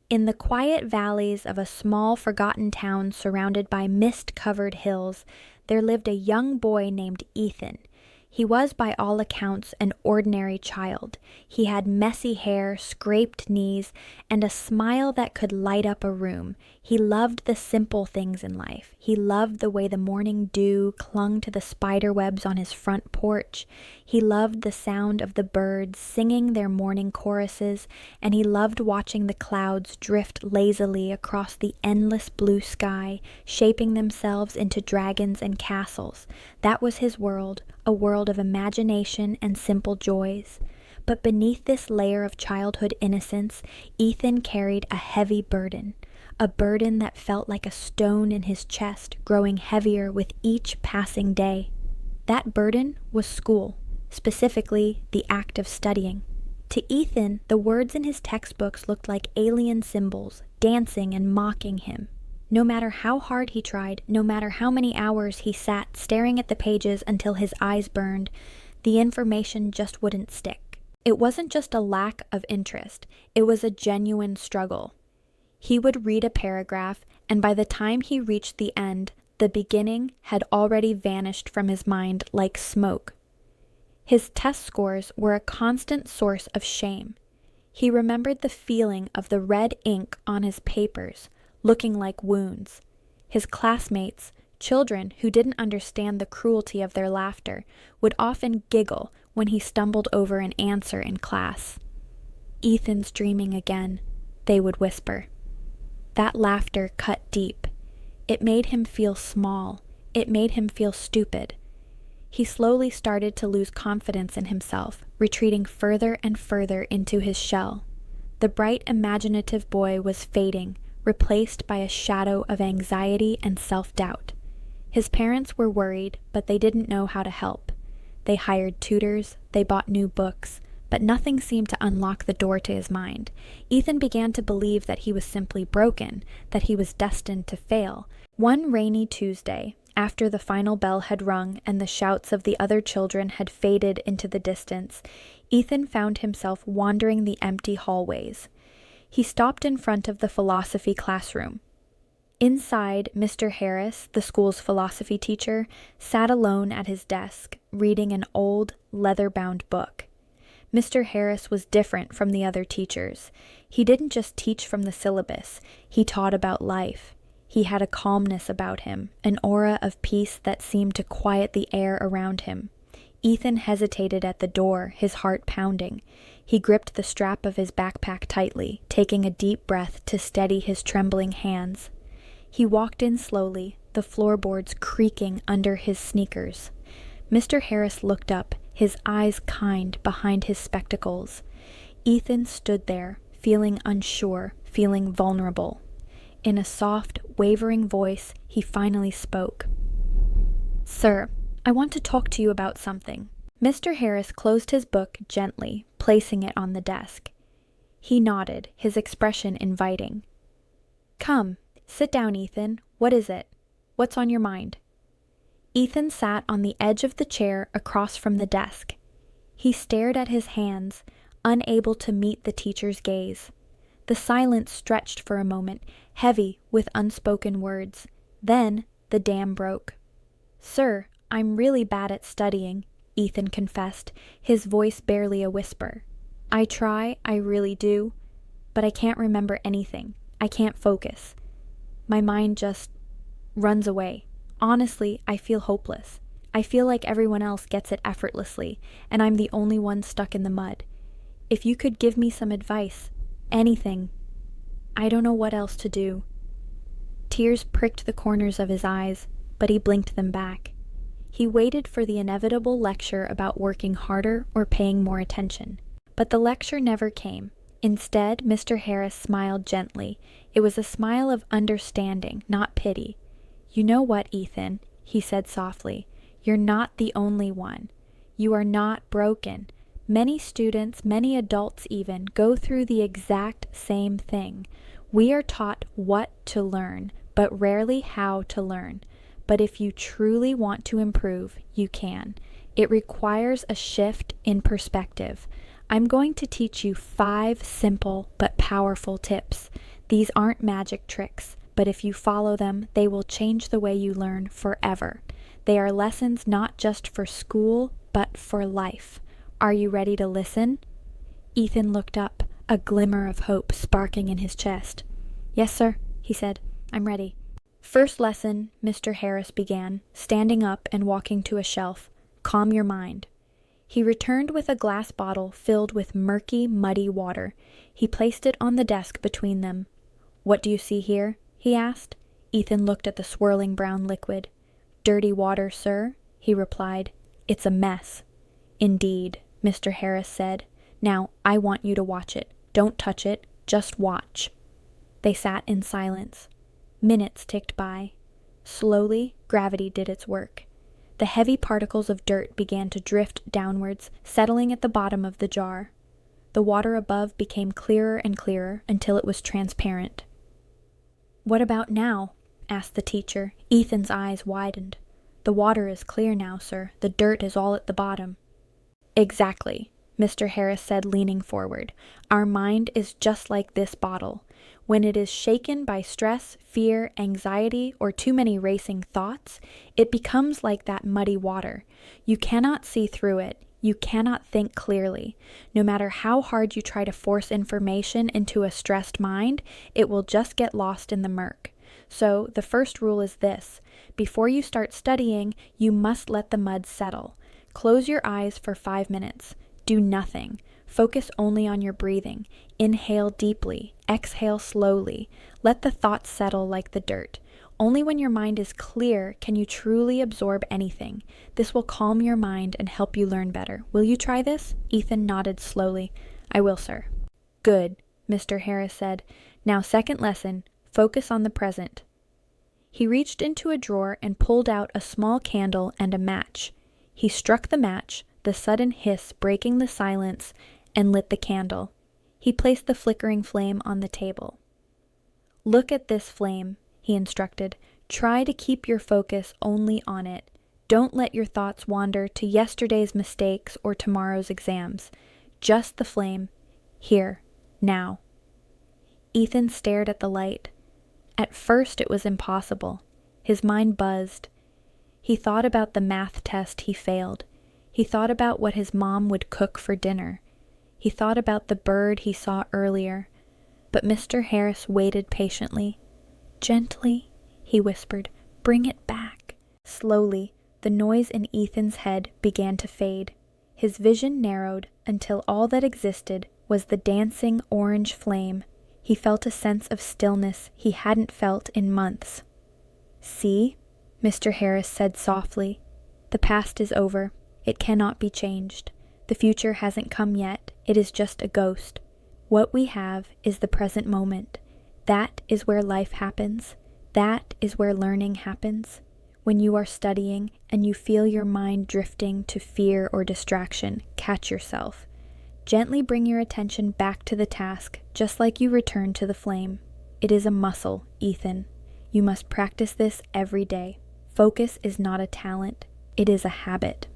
In the quiet valleys of a small forgotten town surrounded by mist-covered hills, there lived a young boy named Ethan. He was by all accounts an ordinary child. He had messy hair, scraped knees, and a smile that could light up a room. He loved the simple things in life. He loved the way the morning dew clung to the spider webs on his front porch. He loved the sound of the birds singing their morning choruses, and he loved watching the clouds drift lazily across the endless blue sky, shaping themselves into dragons and castles. That was his world, a world of imagination and simple joys. But beneath this layer of childhood innocence, Ethan carried a heavy burden, a burden that felt like a stone in his chest, growing heavier with each passing day. That burden was school, specifically the act of studying. To Ethan, the words in his textbooks looked like alien symbols, dancing and mocking him. No matter how hard he tried, no matter how many hours he sat staring at the pages until his eyes burned, the information just wouldn't stick. It wasn't just a lack of interest, it was a genuine struggle. He would read a paragraph, and by the time he reached the end, the beginning had already vanished from his mind like smoke. His test scores were a constant source of shame. He remembered the feeling of the red ink on his papers, looking like wounds. His classmates, children who didn't understand the cruelty of their laughter, would often giggle when he stumbled over an answer in class. "Ethan's dreaming again," they would whisper. That laughter cut deep. It made him feel small. It made him feel stupid. He slowly started to lose confidence in himself, retreating further and further into his shell. The bright, imaginative boy was fading, replaced by a shadow of anxiety and self-doubt. His parents were worried, but they didn't know how to help. They hired tutors, they bought new books, but nothing seemed to unlock the door to his mind. Ethan began to believe that he was simply broken, that he was destined to fail. One rainy Tuesday, after the final bell had rung and the shouts of the other children had faded into the distance, Ethan found himself wandering the empty hallways. He stopped in front of the philosophy classroom. Inside, Mr. Harris, the school's philosophy teacher, sat alone at his desk, reading an old, leather-bound book. Mr. Harris was different from the other teachers. He didn't just teach from the syllabus, he taught about life. He had a calmness about him, an aura of peace that seemed to quiet the air around him. Ethan hesitated at the door, his heart pounding. He gripped the strap of his backpack tightly, taking a deep breath to steady his trembling hands. He walked in slowly, the floorboards creaking under his sneakers. Mr. Harris looked up, his eyes kind behind his spectacles. Ethan stood there, feeling unsure, feeling vulnerable. In a soft, wavering voice, he finally spoke. "Sir, I want to talk to you about something." Mr. Harris closed his book gently, placing it on the desk. He nodded, his expression inviting. "Come, sit down, Ethan. What is it? What's on your mind?" Ethan sat on the edge of the chair across from the desk. He stared at his hands, unable to meet the teacher's gaze. The silence stretched for a moment, heavy with unspoken words. Then the dam broke. "Sir, I'm really bad at studying," Ethan confessed, his voice barely a whisper. "I try, I really do, but I can't remember anything. I can't focus. My mind just runs away. Honestly, I feel hopeless. I feel like everyone else gets it effortlessly, and I'm the only one stuck in the mud. If you could give me some advice, anything. I don't know what else to do." Tears pricked the corners of his eyes, but he blinked them back. He waited for the inevitable lecture about working harder or paying more attention. But the lecture never came. Instead, Mr. Harris smiled gently. It was a smile of understanding, not pity. "You know what, Ethan," he said softly, "you're not the only one. You are not broken. Many students, many adults even, go through the exact same thing. We are taught what to learn, but rarely how to learn. But if you truly want to improve, you can. It requires a shift in perspective. I'm going to teach you 5 simple but powerful tips. These aren't magic tricks, but if you follow them, they will change the way you learn forever. They are lessons not just for school, but for life. Are you ready to listen?" Ethan looked up, a glimmer of hope sparking in his chest. "Yes, sir," he said. "I'm ready." "First lesson," Mr. Harris began, standing up and walking to a shelf. "Calm your mind." He returned with a glass bottle filled with murky, muddy water. He placed it on the desk between them. "What do you see here?" he asked. Ethan looked at the swirling brown liquid. "Dirty water, sir," he replied. "It's a mess." "Indeed," Mr. Harris said. "Now, I want you to watch it. Don't touch it, just watch." They sat in silence. Minutes ticked by. Slowly, gravity did its work. The heavy particles of dirt began to drift downwards, settling at the bottom of the jar. The water above became clearer and clearer until it was transparent. "What about now?" asked the teacher. Ethan's eyes widened. "The water is clear now, sir. The dirt is all at the bottom." "Exactly," Mr. Harris said, leaning forward. "Our mind is just like this bottle. When it is shaken by stress, fear, anxiety, or too many racing thoughts, it becomes like that muddy water. You cannot see through it. You cannot think clearly. No matter how hard you try to force information into a stressed mind, it will just get lost in the murk. So the first rule is this: before you start studying, you must let the mud settle. Close your eyes for 5 minutes. Do nothing. Focus only on your breathing. Inhale deeply. Exhale slowly. Let the thoughts settle like the dirt. Only when your mind is clear can you truly absorb anything. This will calm your mind and help you learn better. Will you try this?" Ethan nodded slowly. "I will, sir." "Good," Mr. Harris said. "Now, second lesson, focus on the present." He reached into a drawer and pulled out a small candle and a match. He struck the match, the sudden hiss breaking the silence, and lit the candle. He placed the flickering flame on the table. "Look at this flame," he instructed. "Try to keep your focus only on it. Don't let your thoughts wander to yesterday's mistakes or tomorrow's exams. Just the flame. Here. Now." Ethan stared at the light. At first it was impossible. His mind buzzed. He thought about the math test he failed. He thought about what his mom would cook for dinner. He thought about the bird he saw earlier. But Mr. Harris waited patiently. "Gently," he whispered. "Bring it back." Slowly, the noise in Ethan's head began to fade. His vision narrowed until all that existed was the dancing orange flame. He felt a sense of stillness he hadn't felt in months. "See?" Mr. Harris said softly. "The past is over. It cannot be changed. The future hasn't come yet. It is just a ghost. What we have is the present moment. That is where life happens. That is where learning happens. When you are studying and you feel your mind drifting to fear or distraction, catch yourself. Gently bring your attention back to the task, just like you return to the flame. It is a muscle, Ethan. You must practice this every day. Focus is not a talent. It is a habit."